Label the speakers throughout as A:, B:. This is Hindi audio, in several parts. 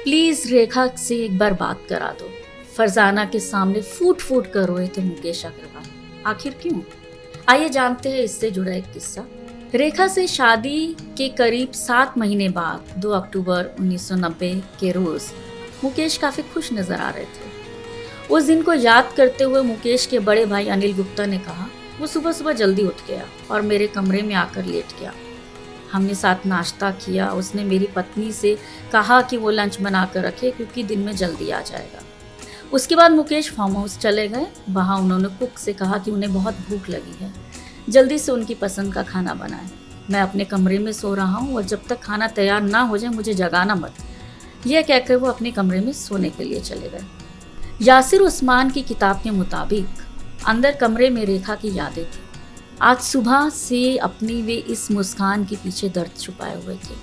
A: प्लीज रेखा से एक बार बात करा दो। फरजाना के सामने फूट फूट कर रोए थे मुकेश अग्रवाल। आखिर क्यों? आइए जानते हैं इससे जुड़ा एक किस्सा। रेखा से शादी के करीब 7 महीने बाद 2 अक्टूबर 1990 के रोज मुकेश काफी खुश नजर आ रहे थे। उस दिन को याद करते हुए मुकेश के बड़े भाई अनिल गुप्ता ने कहा, वो सुबह सुबह जल्दी उठ गया और मेरे कमरे में आकर लेट गया। हमने साथ नाश्ता किया। उसने मेरी पत्नी से कहा कि वो लंच बना कर रखे क्योंकि दिन में जल्दी आ जाएगा। उसके बाद मुकेश फार्म हाउस चले गए। वहाँ उन्होंने कुक से कहा कि उन्हें बहुत भूख लगी है, जल्दी से उनकी पसंद का खाना बनाएं। मैं अपने कमरे में सो रहा हूँ और जब तक खाना तैयार ना हो जाए मुझे जगाना मत। यह कहकर वो अपने कमरे में सोने के लिए चले गए। यासिर उस्मान की किताब के मुताबिक अंदर कमरे में रेखा की यादें थी। आज सुबह से अपनी वे इस मुस्कान के पीछे दर्द छुपाए हुए थे।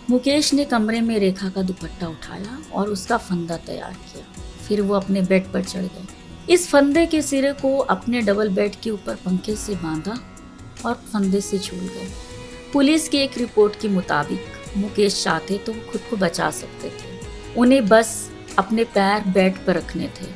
A: मुकेश ने कमरे में रेखा का दुपट्टा उठाया और उसका फंदा तैयार किया। फिर वो अपने बेड पर चढ़ गए। इस फंदे के सिरे को अपने डबल बेड के ऊपर पंखे से बांधा और फंदे से झूल गए। पुलिस की एक रिपोर्ट के मुताबिक मुकेश चाहते तो वो खुद को बचा सकते थे। उन्हें बस अपने पैर बेड पर रखने थे,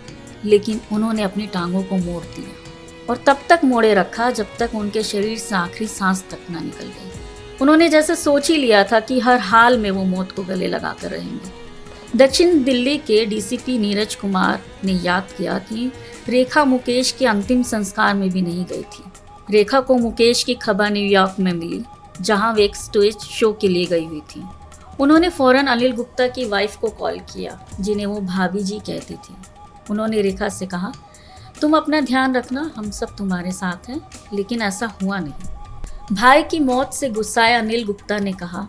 A: लेकिन उन्होंने अपनी टांगों को मोड़ दिया और तब तक मोड़े रखा जब तक उनके शरीर से आखिरी सांस तक ना निकल गई। उन्होंने जैसे सोच ही लिया था कि हर हाल में वो मौत को गले लगाकर रहेंगे। दक्षिण दिल्ली के डीसीपी नीरज कुमार ने याद किया कि रेखा मुकेश के अंतिम संस्कार में भी नहीं गई थी। रेखा को मुकेश की खबर न्यूयॉर्क में मिली, जहां वे एक स्टेज शो के लिए गई हुई थी। उन्होंने फौरन अनिल गुप्ता की वाइफ को कॉल किया, जिन्हें वो भाभी जी कहती थी। उन्होंने रेखा से कहा, तुम अपना ध्यान रखना, हम सब तुम्हारे साथ हैं। लेकिन ऐसा हुआ नहीं। भाई की मौत से गुस्साए अनिल गुप्ता ने कहा,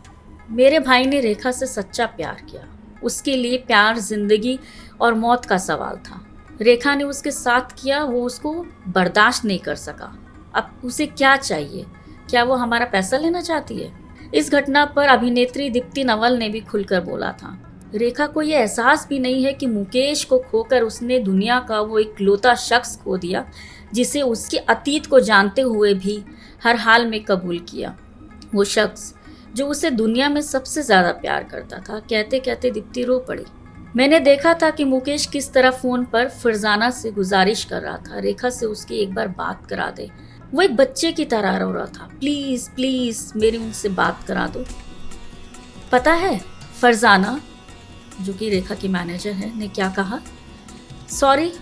A: मेरे भाई ने रेखा से सच्चा प्यार किया। उसके लिए प्यार जिंदगी और मौत का सवाल था। रेखा ने उसके साथ किया, वो उसको बर्दाश्त नहीं कर सका। अब उसे क्या चाहिए? क्या वो हमारा पैसा लेना चाहती है? इस घटना पर अभिनेत्री दीप्ति नवल ने भी खुलकर बोला था, रेखा को यह एहसास भी नहीं है कि मुकेश को खोकर उसने दुनिया का वो इकलौता शख्स खो दिया जिसे उसके अतीत को जानते हुए भी हर हाल में कबूल किया। वो शख्स जो उसे दुनिया में सबसे ज्यादा प्यार करता था। कहते कहते दीप्ति रो पड़ी। मैंने देखा था कि मुकेश किस तरह फोन पर फरजाना से गुजारिश कर रहा था, रेखा से उसकी एक बार बात करा दे। वो एक बच्चे की तरह रो रहा था, प्लीज प्लीज मेरी उनसे बात करा दो। पता है फरजाना, जो कि रेखा की मैनेजर है, ने क्या कहा? सॉरी,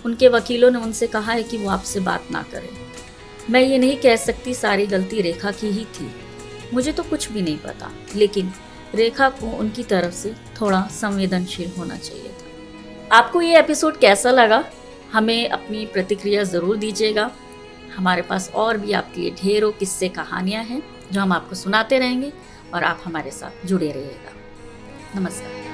A: उनके वकीलों ने उनसे कहा है कि वो आपसे बात ना करें। मैं ये नहीं कह सकती सारी गलती रेखा की ही थी, मुझे तो कुछ भी नहीं पता, लेकिन रेखा को उनकी तरफ से थोड़ा संवेदनशील होना चाहिए था। आपको ये एपिसोड कैसा लगा? हमें अपनी प्रतिक्रिया ज़रूर दीजिएगा। हमारे पास और भी आपके लिए ढेरों किस्से कहानियाँ हैं जो हम आपको सुनाते रहेंगे और आप हमारे साथ जुड़े रहिएगा। नमस्कार।